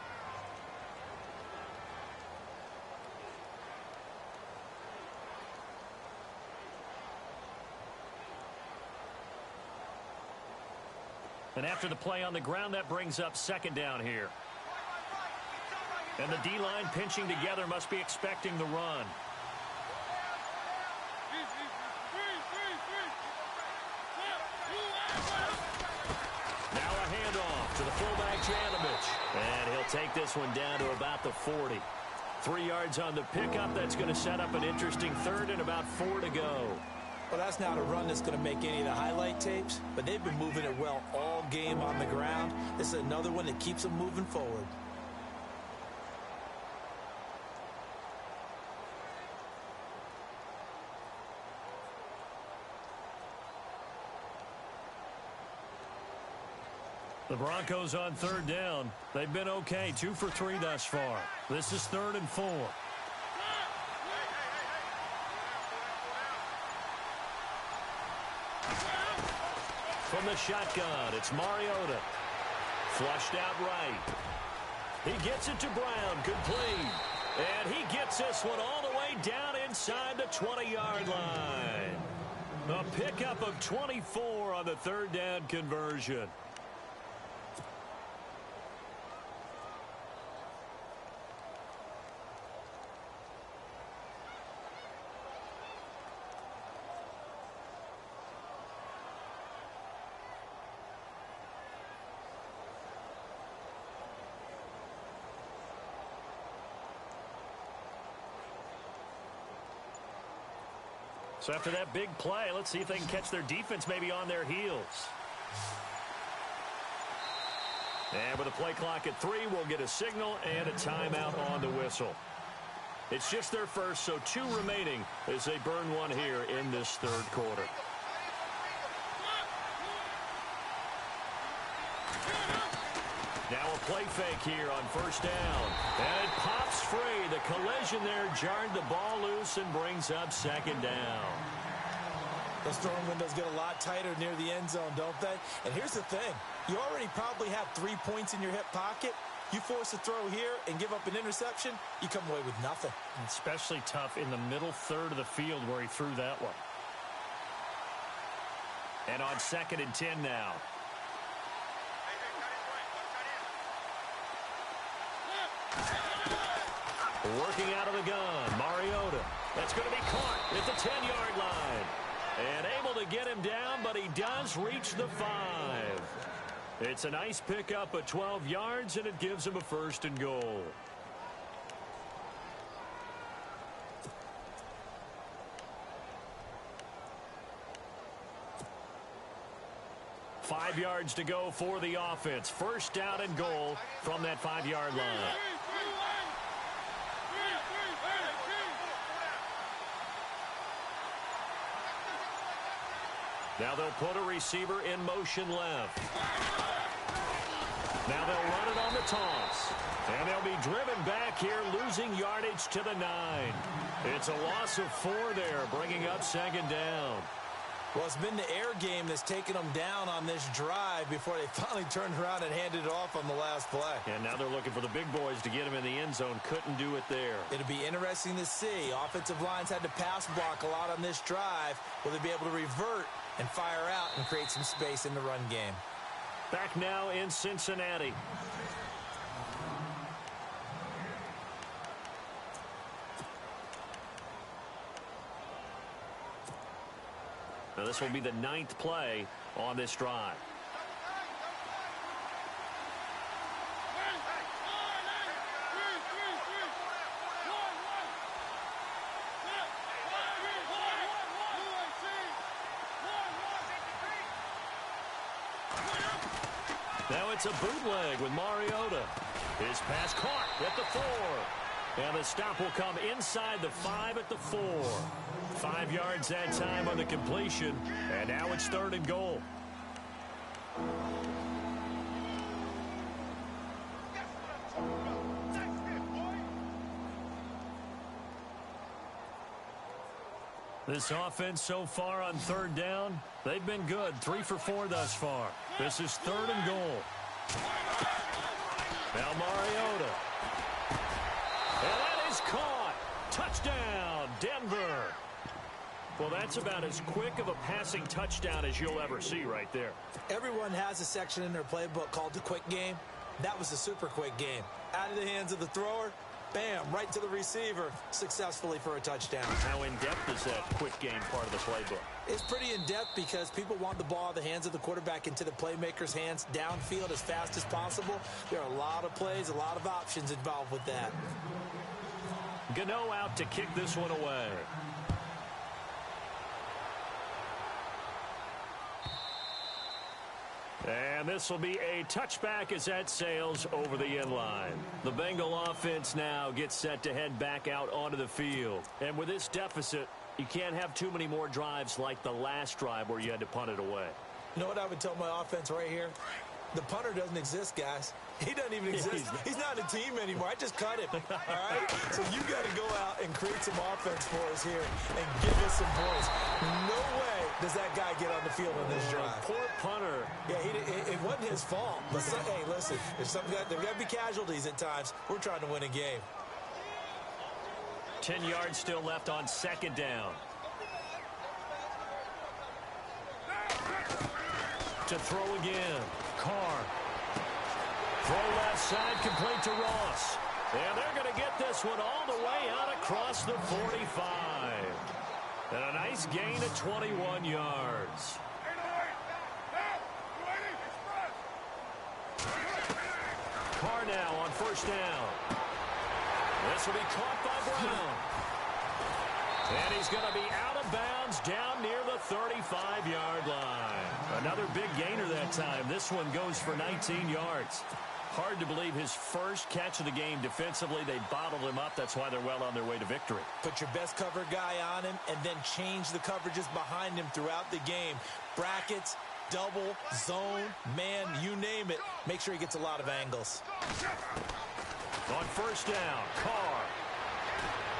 And after the play on the ground, that brings up 2nd down here. And the D-line pinching together must be expecting the run. Now a handoff to the fullback, Janovich. And he'll take this one down to about the 40. 3 yards on the pickup. That's going to set up an interesting 3rd and about 4 to go. Well, that's not a run that's going to make any of the highlight tapes, but they've been moving it well all game on the ground. This is another one that keeps them moving forward. The Broncos on 3rd down. They've been okay, 2 for 3 thus far. This is 3rd and 4. From the shotgun, it's Mariota. Flushed out right. He gets it to Brown, complete. And he gets this one all the way down inside the 20-yard line. A pickup of 24 on the 3rd down So after that big play, let's see if they can catch their defense maybe on their heels. And with a play clock at 3, we'll get a signal and a timeout on the whistle. It's just their first, so 2 remaining as they burn one here in this third quarter. Now a play fake here on first down. And it pops free. The collision there jarred the ball loose and brings up second down. Those throwing windows get a lot tighter near the end zone, don't they? And here's the thing. You already probably have 3 points in your hip pocket. You force a throw here and give up an interception, you come away with nothing. Especially tough in the middle third of the field where he threw that one. And on 2nd and 10 now. Working out of the gun, Mariota. That's going to be caught at the 10-yard line. And able to get him down, but he does reach the 5. It's a nice pickup at 12 yards, and it gives him a 1st and goal. Five yards to go for the offense. 1st down and goal from that 5-yard line. Now they'll put a receiver in motion left. Now they'll run it on the toss. And they'll be driven back here, losing yardage to the 9. It's a loss of 4 there, bringing up 2nd down. Well, it's been the air game that's taken them down on this drive before they finally turned around and handed it off on the last play. And now they're looking for the big boys to get him in the end zone. Couldn't do it there. It'll be interesting to see. Offensive lines had to pass block a lot on this drive. Will they be able to revert and fire out and create some space in the run game? Back now in Cincinnati. Now this will be the 9th play on this drive. Now it's a bootleg with Mariota. His pass caught at the 4. And the stop will come inside the 5 at the 4. 5 yards that time on the completion. And now it's 3rd and goal. This offense so far on 3rd down, they've been good. 3 for 4 thus far. This is 3rd and goal. Now Mariota. And that is caught. Touchdown, Denver. Well, that's about as quick of a passing touchdown as you'll ever see right there. Everyone has a section in their playbook called the quick game. That was a super quick game. Out of the hands of the thrower, bam, right to the receiver, successfully for a touchdown. How in-depth is that quick game part of the playbook? It's pretty in-depth because people want the ball out of the hands of the quarterback into the playmaker's hands downfield as fast as possible. There are a lot of plays, a lot of options involved with that. Gano out to kick this one away. And this will be a touchback as that sails over the end line. The Bengal offense now gets set to head back out onto the field. And with this deficit, you can't have too many more drives like the last drive where you had to punt it away. You know what I would tell my offense right here? The punter doesn't exist, guys. He doesn't even exist. He's not a team anymore. I just cut him. All right? So you got to go out and create some offense for us here and give us some points. No way does that guy get on the field on this drive. Poor punter. Yeah, it wasn't his fault. But hey, listen, there's got to be casualties at times. We're trying to win a game. 10 yards still left on 2nd down. To throw again. Carr. Throw left side, complete to Ross. And they're going to get this one all the way out across the 45. And a nice gain of 21 yards. Carr now on 1st down. This will be caught by Brown. And he's going to be out of bounds down near the 35-yard line. Another big gainer that time. This one goes for 19 yards. Hard to believe his first catch of the game defensively. They bottled him up. That's why they're well on their way to victory. Put your best cover guy on him and then change the coverages behind him throughout the game. Brackets, double, zone, man, you name it. Make sure he gets a lot of angles. On first down, Carr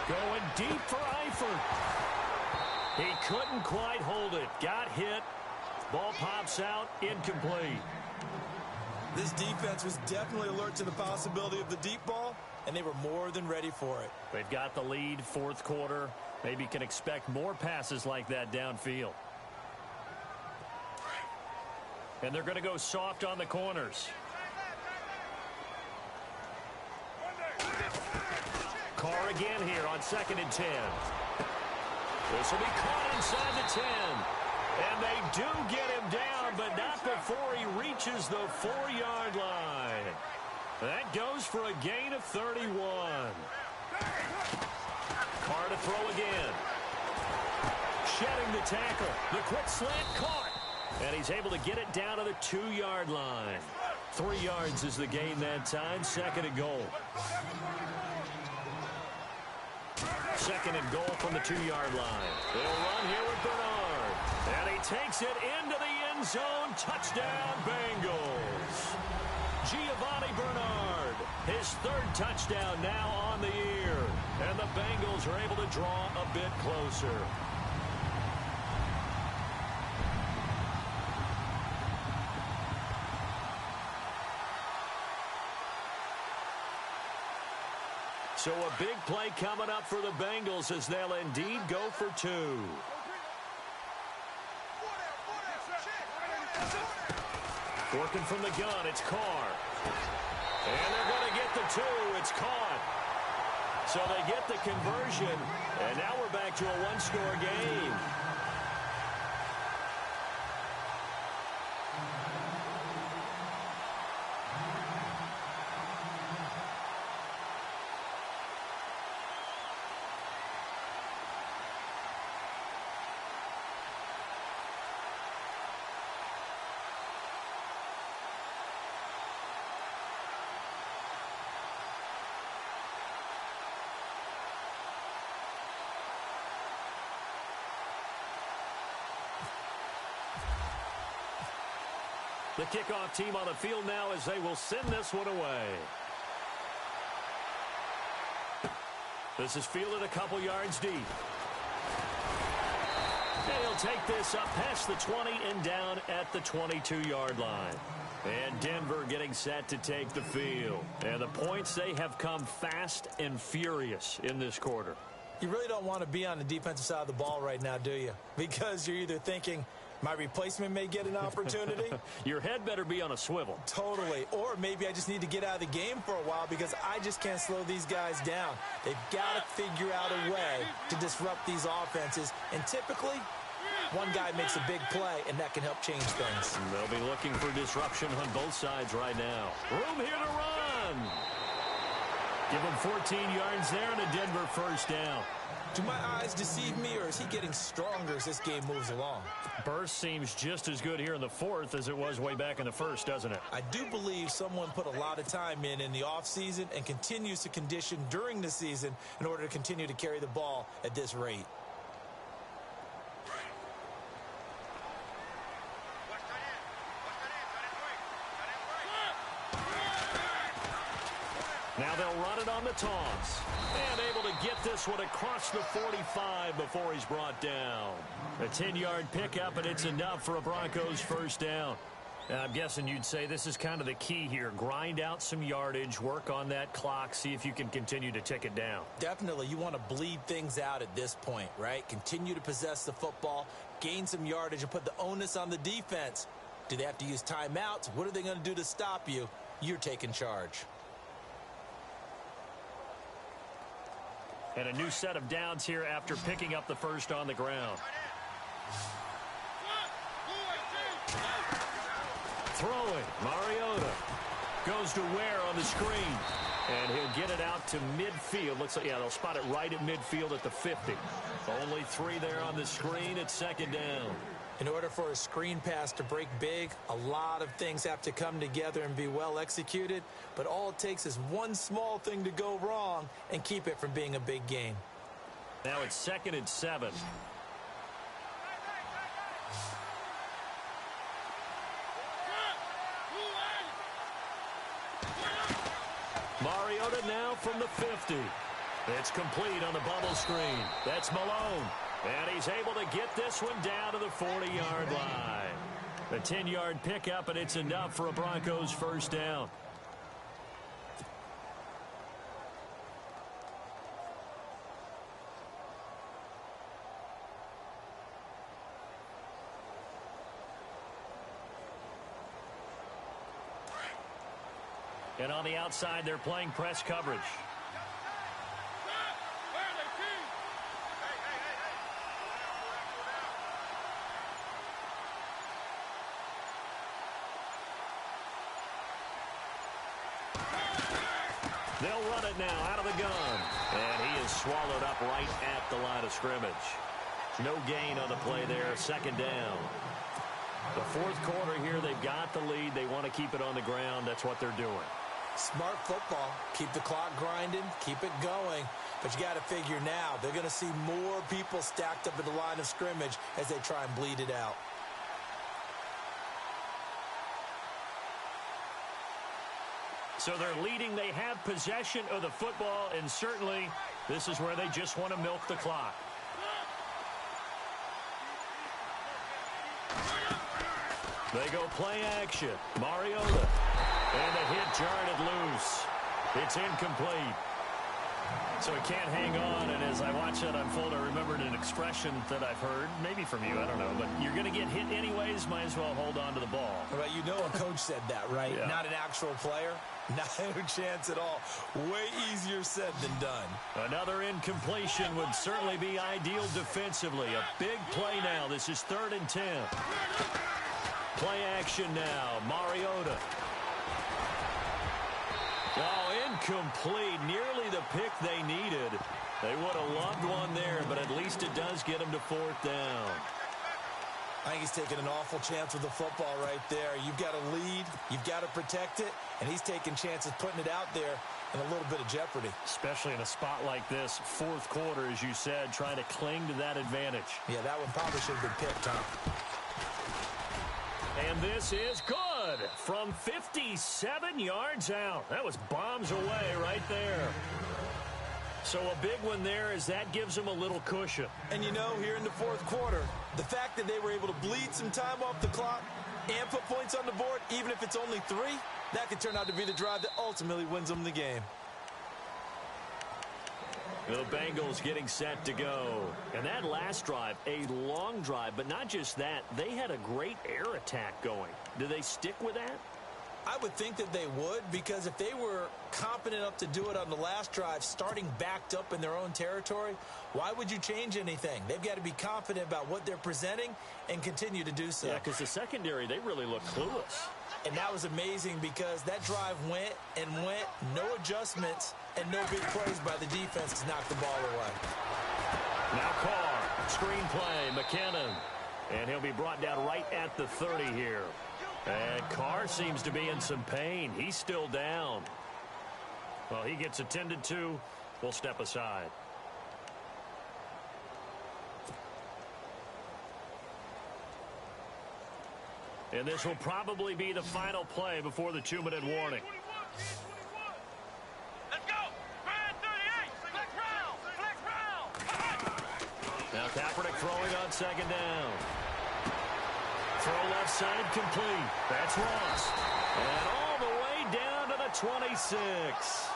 going deep for Eifert. He couldn't quite hold it. Got hit. Ball pops out, incomplete. This defense was definitely alert to the possibility of the deep ball, and they were more than ready for it. They've got the lead, fourth quarter. Maybe can expect more passes like that downfield. And they're going to go soft on the corners. Carr again here on 2nd and 10. This will be caught inside the 10. And they do get him down, but not before he reaches the 4-yard line. That goes for a gain of 31. Carr to throw again. Shedding the tackle. The quick slant caught. And he's able to get it down to the 2-yard line. 3 yards is the gain that time. 2nd and goal. 2nd and goal from the 2-yard line. They'll run here with Bernard. And he takes it into the end zone. Touchdown, Bengals. Giovanni Bernard, his 3rd touchdown now on the year. And the Bengals are able to draw a bit closer. So a big play coming up for the Bengals as they'll indeed go for 2. Working from the gun, it's Carr. And they're going to get the 2. It's caught. So they get the conversion, and now we're back to a one-score game. The kickoff team on the field now as they will send this one away. This is fielded a couple yards deep. And he'll take this up past the 20 and down at the 22-yard line. And Denver getting set to take the field. And the points, they have come fast and furious in this quarter. You really don't want to be on the defensive side of the ball right now, do you? Because you're either thinking, my replacement may get an opportunity. Your head better be on a swivel. Totally. Or maybe I just need to get out of the game for a while because I just can't slow these guys down. They've got to figure out a way to disrupt these offenses. And typically, one guy makes a big play, and that can help change things. They'll be looking for disruption on both sides right now. Room here to run. Give him 14 yards there and a Denver first down. Do my eyes deceive me, or is he getting stronger as this game moves along? Burst seems just as good here in the fourth as it was way back in the first, doesn't it? I do believe someone put a lot of time in the offseason and continues to condition during the season in order to continue to carry the ball at this rate. Now they'll run it on the toss. And able to get this one across the 45 before he's brought down. A 10-yard pickup, and it's enough for a Broncos first down. I'm guessing you'd say this is kind of the key here. Grind out some yardage, work on that clock, see if you can continue to tick it down. Definitely. You want to bleed things out at this point, right? Continue to possess the football, gain some yardage, and put the onus on the defense. Do they have to use timeouts? What are they going to do to stop you? You're taking charge. And a new set of downs here after picking up the first on the ground. Throwing, Mariota goes to Ware on the screen. And he'll get it out to midfield. Looks like, yeah, they'll spot it right at midfield at the 50. Only 3 there on the screen. It's second down. In order for a screen pass to break big, a lot of things have to come together and be well executed. But all it takes is one small thing to go wrong and keep it from being a big game. Now it's 2nd and 7. Mariota now from the 50. It's complete on the bubble screen. That's Malone. And he's able to get this one down to the 40-yard line. A 10-yard pickup, and it's enough for a Broncos first down. And on the outside, they're playing press coverage. They'll run it now out of the gun. And he is swallowed up right at the line of scrimmage. No gain on the play there. Second down. The fourth quarter here, they've got the lead. They want to keep it on the ground. That's what they're doing. Smart football. Keep the clock grinding. Keep it going. But you got to figure now, they're going to see more people stacked up at the line of scrimmage as they try and bleed it out. So they're leading. They have possession of the football, and certainly this is where they just want to milk the clock. They go play action. Mariota. And the hit jarred it loose. It's incomplete. So he can't hang on, and as I watch that unfold, I remembered an expression that I've heard, maybe from you, I don't know, but you're going to get hit anyways, might as well hold on to the ball. Right, you know a coach said that, right? Yeah. Not an actual player. No chance at all. Way easier said than done. Another incompletion would certainly be ideal defensively. A big play now. This is 3rd and 10. Play action now. Mariota. Oh, incomplete. Nearly the pick they needed. They would have loved one there, but at least it does get them to 4th down. I think he's taking an awful chance with the football right there. You've got to lead. You've got to protect it. And he's taking chances putting it out there in a little bit of jeopardy. Especially in a spot like this, fourth quarter, as you said, trying to cling to that advantage. Yeah, that one probably should have been picked, huh? And this is good from 57 yards out. That was bombs away right there. So a big one there as that gives them a little cushion. And you know, here in the fourth quarter, the fact that they were able to bleed some time off the clock and put points on the board, even if it's only 3, that could turn out to be the drive that ultimately wins them the game. The Bengals getting set to go. And that last drive, a long drive, but not just that. They had a great air attack going. Do they stick with that? I would think that they would, because if they were competent enough to do it on the last drive, starting backed up in their own territory, why would you change anything? They've got to be confident about what they're presenting and continue to do so. Yeah, because the secondary, they really look clueless. And that was amazing because that drive went and went, no adjustments, and no big plays by the defense to knock the ball away. Now Carr, screen play, McKinnon. And he'll be brought down right at the 30 here. And Carr seems to be in some pain. He's still down. Well, he gets attended to. We'll step aside. And this will probably be the final play before the 2-minute warning. Let's go! Grind 38! Flex round! Flex round! Now Kaepernick throwing on 2nd down. Throw left side complete. That's Ross. And all the way down to the 26.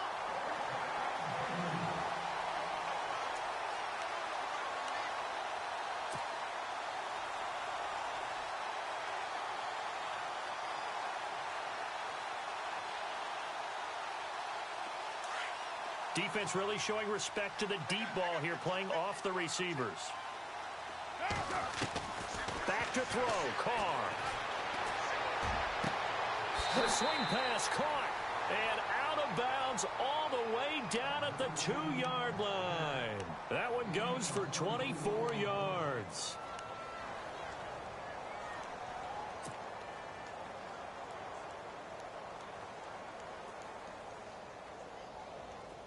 Defense really showing respect to the deep ball here, playing off the receivers. Back to throw, Carr. The swing pass caught. And out of bounds all the way down at the 2-yard line. That one goes for 24 yards.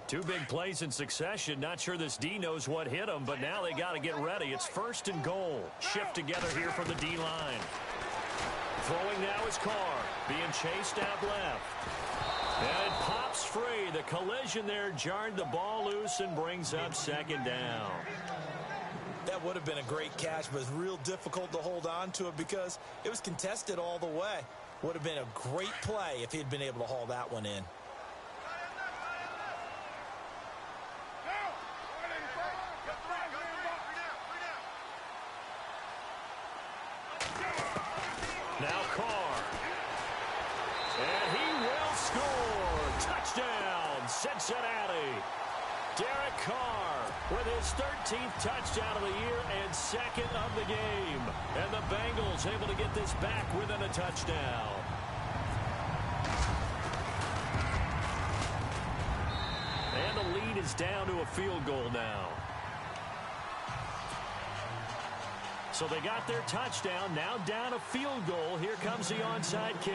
Two big plays in succession. Not sure this D knows what hit him, but now they got to get ready. It's 1st and goal. Shift together here from the D-line. Throwing now is Carr, being chased out left. And it pops free. The collision there jarred the ball loose and brings up 2nd down. That would have been a great catch, but it's real difficult to hold on to it because it was contested all the way. Would have been a great play if he'd been able to haul that one in. Now Carr. And he will score. Touchdown, Cincinnati. Derek Carr with his 13th touchdown of the year and 2nd of the game. And the Bengals able to get this back within a touchdown. And the lead is down to a field goal now. So they got their touchdown, now down a field goal. Here comes the onside kick.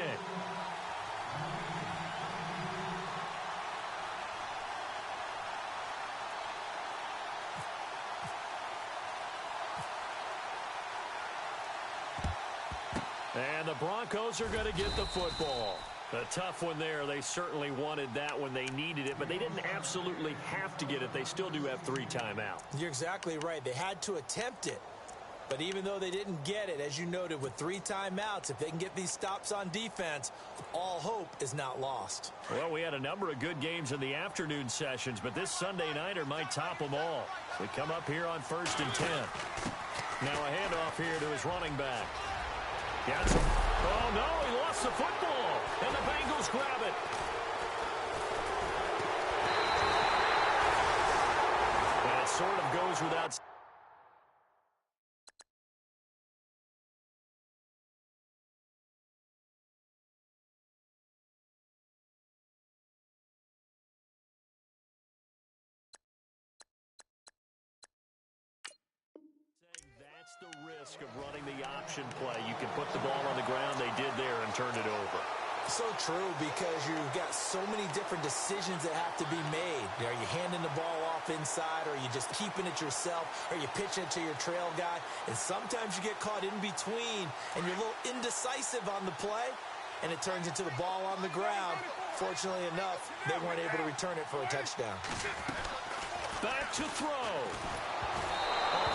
And the Broncos are going to get the football. A tough one there. They certainly wanted that when they needed it, but they didn't absolutely have to get it. They still do have 3 timeouts. You're exactly right. They had to attempt it. But even though they didn't get it, as you noted, with 3 timeouts, if they can get these stops on defense, all hope is not lost. Well, we had a number of good games in the afternoon sessions, but this Sunday nighter might top them all. We come up here on 1st and 10. Now a handoff here to his running back. Oh, no, he lost the football, and the Bengals grab it. And it sort of goes without... the risk of running the option play. You can put the ball on the ground. They did there and turned it over. So true, because you've got so many different decisions that have to be made. Are you handing the ball off inside, or are you just keeping it yourself? Are you pitching it to your trail guy? And sometimes you get caught in between, and you're a little indecisive on the play, and it turns into the ball on the ground. Fortunately enough, they weren't able to return it for a touchdown. Back to throw.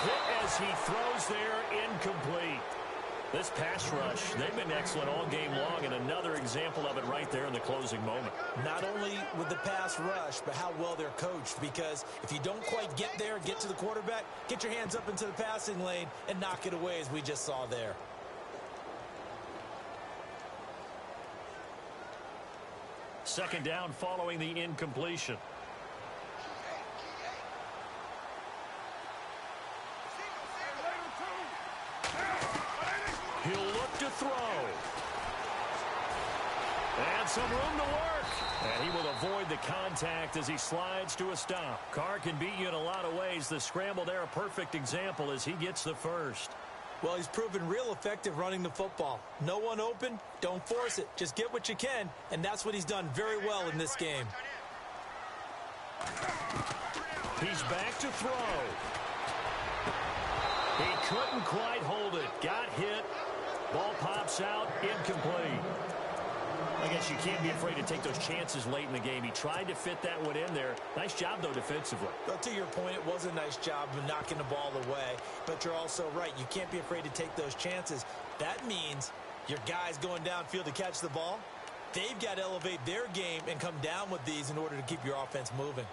Hit as he throws there, incomplete. This pass rush, they've been excellent all game long, and another example of it right there in the closing moment. Not only with the pass rush, but how well they're coached, because if you don't quite get there, get to the quarterback, get your hands up into the passing lane and knock it away, as we just saw there. Second down following the incompletion. He'll look to throw. And some room to work. And he will avoid the contact as he slides to a stop. Carr can beat you in a lot of ways. The scramble there, a perfect example as he gets the first. Well, he's proven real effective running the football. No one open, don't force it. Just get what you can, and that's what he's done very well in this game. He's back to throw. He couldn't quite hold it. Got hit. Ball pops out, incomplete. I guess you can't be afraid to take those chances late in the game. He tried to fit that one in there. Nice job, though, defensively. Well, to your point, it was a nice job of knocking the ball away. But you're also right. You can't be afraid to take those chances. That means your guys going downfield to catch the ball, they've got to elevate their game and come down with these in order to keep your offense moving.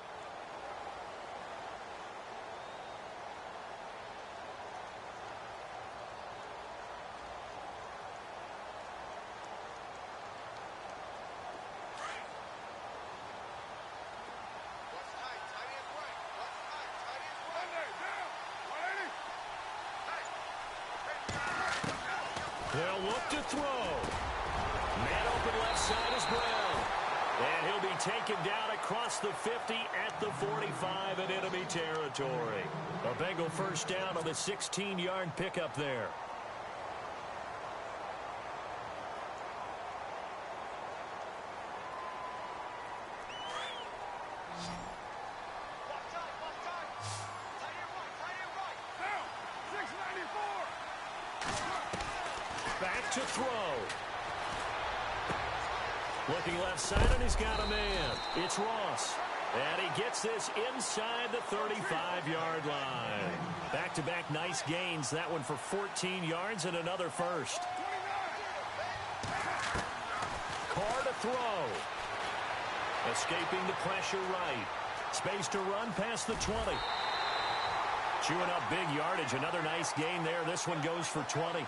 They'll look to throw. Man open left side is Brown. And he'll be taken down across the 50 at the 45 and enemy territory. A Bengal first down on the 16-yard pickup there. Back to throw. Looking left side, and he's got a man. It's Ross. And he gets this inside the 35-yard line. Back-to-back nice gains. That one for 14 yards and another first. Carr to throw. Escaping the pressure right. Space to run past the 20. Chewing up big yardage. Another nice gain there. This one goes for 20.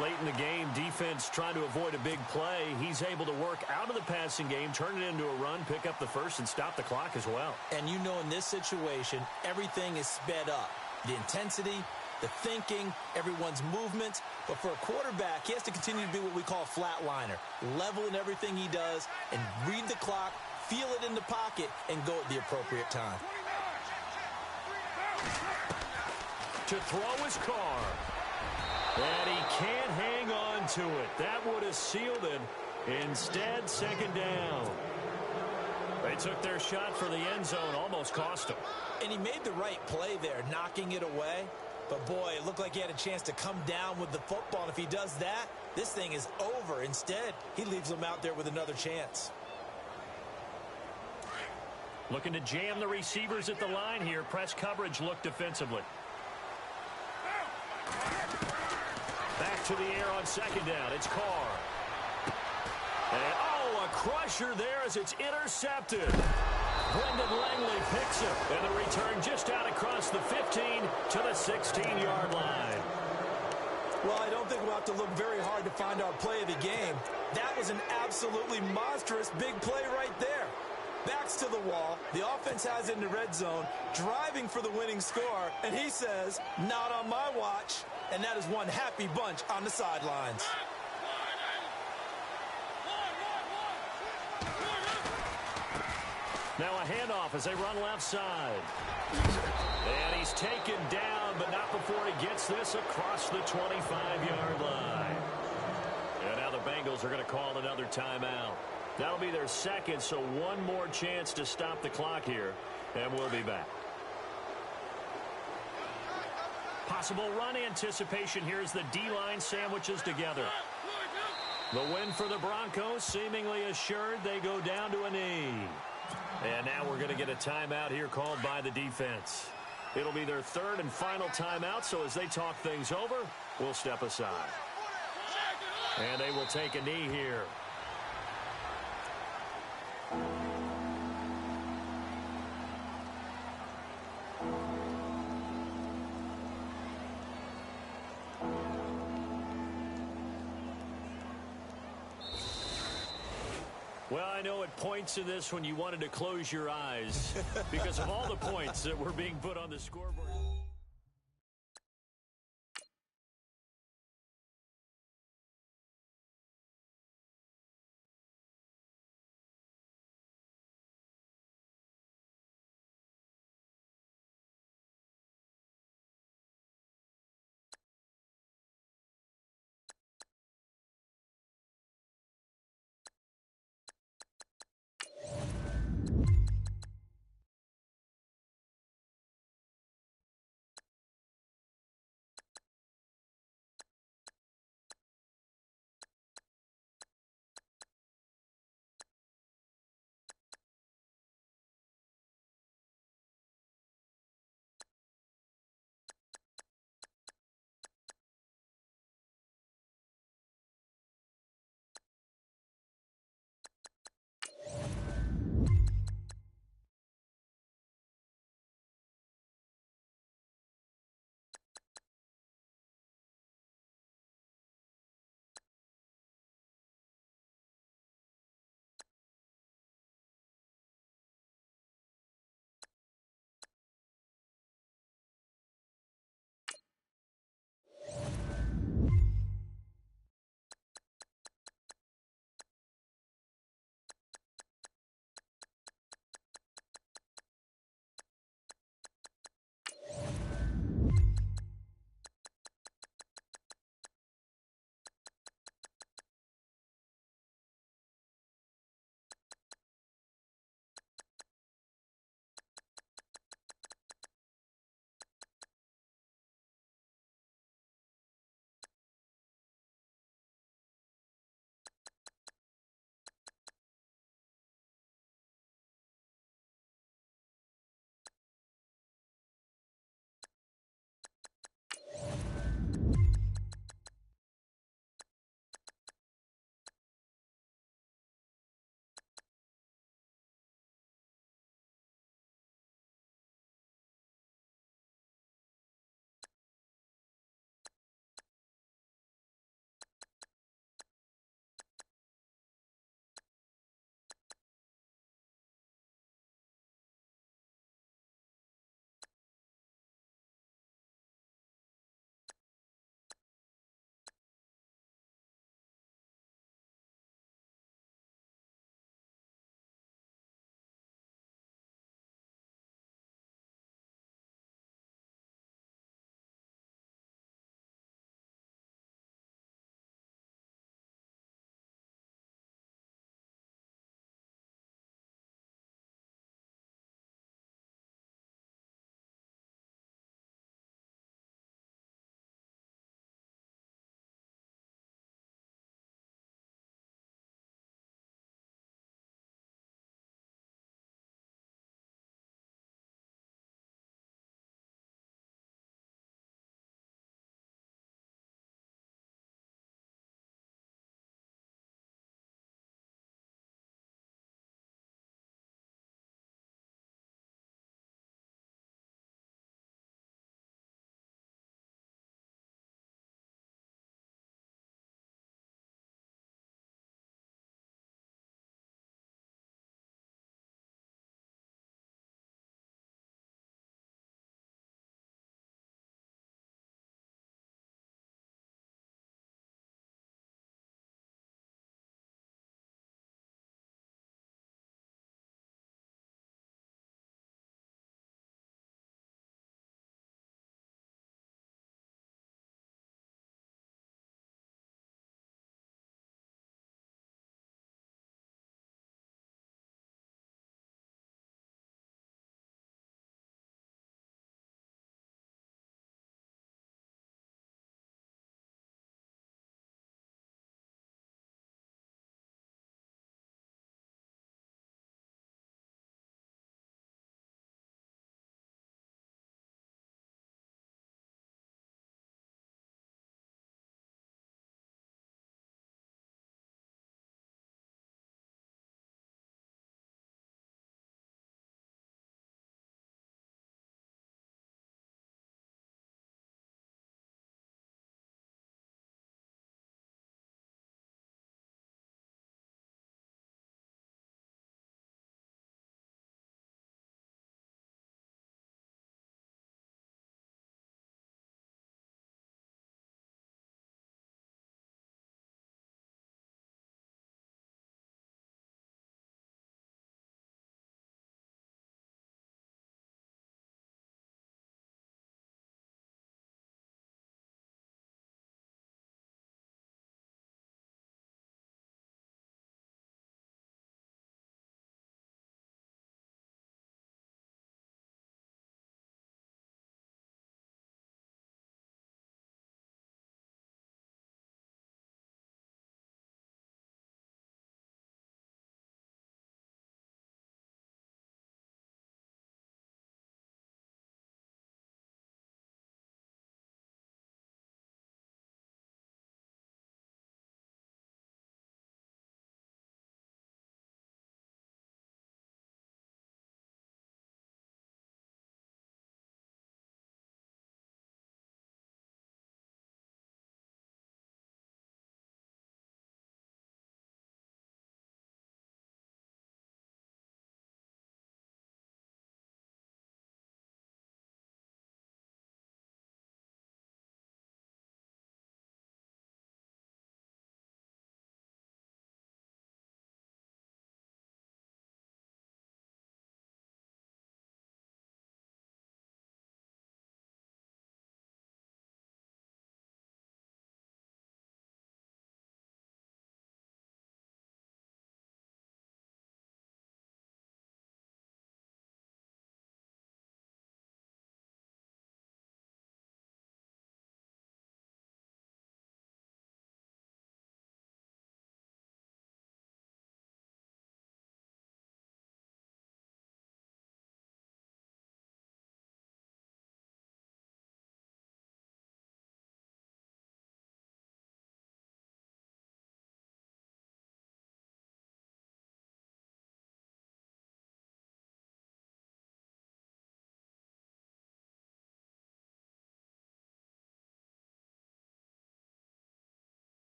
Late in the game, defense trying to avoid a big play. He's able to work out of the passing game, turn it into a run, pick up the first, and stop the clock as well. And you know, in this situation, everything is sped up. The intensity, the thinking, everyone's movement. But for a quarterback, he has to continue to be what we call a flatliner. Level in everything he does and read the clock, feel it in the pocket, and go at the appropriate time. To throw his Carr. And he can't hang on to it. That would have sealed it. Instead, second down. They took their shot for the end zone, almost cost him. And he made the right play there, knocking it away. But, boy, it looked like he had a chance to come down with the football. And if he does that, this thing is over. Instead, he leaves him out there with another chance. Looking to jam the receivers at the line here. Press coverage look defensively. Back to the air on second down. It's Carr. And, a crusher there as it's intercepted. Brendan Langley picks it. And the return just out across the 15 to the 16-yard line. Well, I don't think we'll have to look very hard to find our play of the game. That was an absolutely monstrous big play right there. Backs to the wall. The offense has it in the red zone, driving for the winning score. And he says, not on my watch. And that is one happy bunch on the sidelines. Now a handoff as they run left side. And he's taken down, but not before he gets this across the 25-yard line. And now the Bengals are going to call another timeout. That'll be their second, so one more chance to stop the clock here, and we'll be back. Possible run anticipation here as the D-line sandwiches together. The win for the Broncos seemingly assured. They go down to a knee. And now we're going to get a timeout here called by the defense. It'll be their third and final timeout, so as they talk things over, we'll step aside. And they will take a knee here. Well, I know at points in this when you wanted to close your eyes because of all the points that were being put on the scoreboard.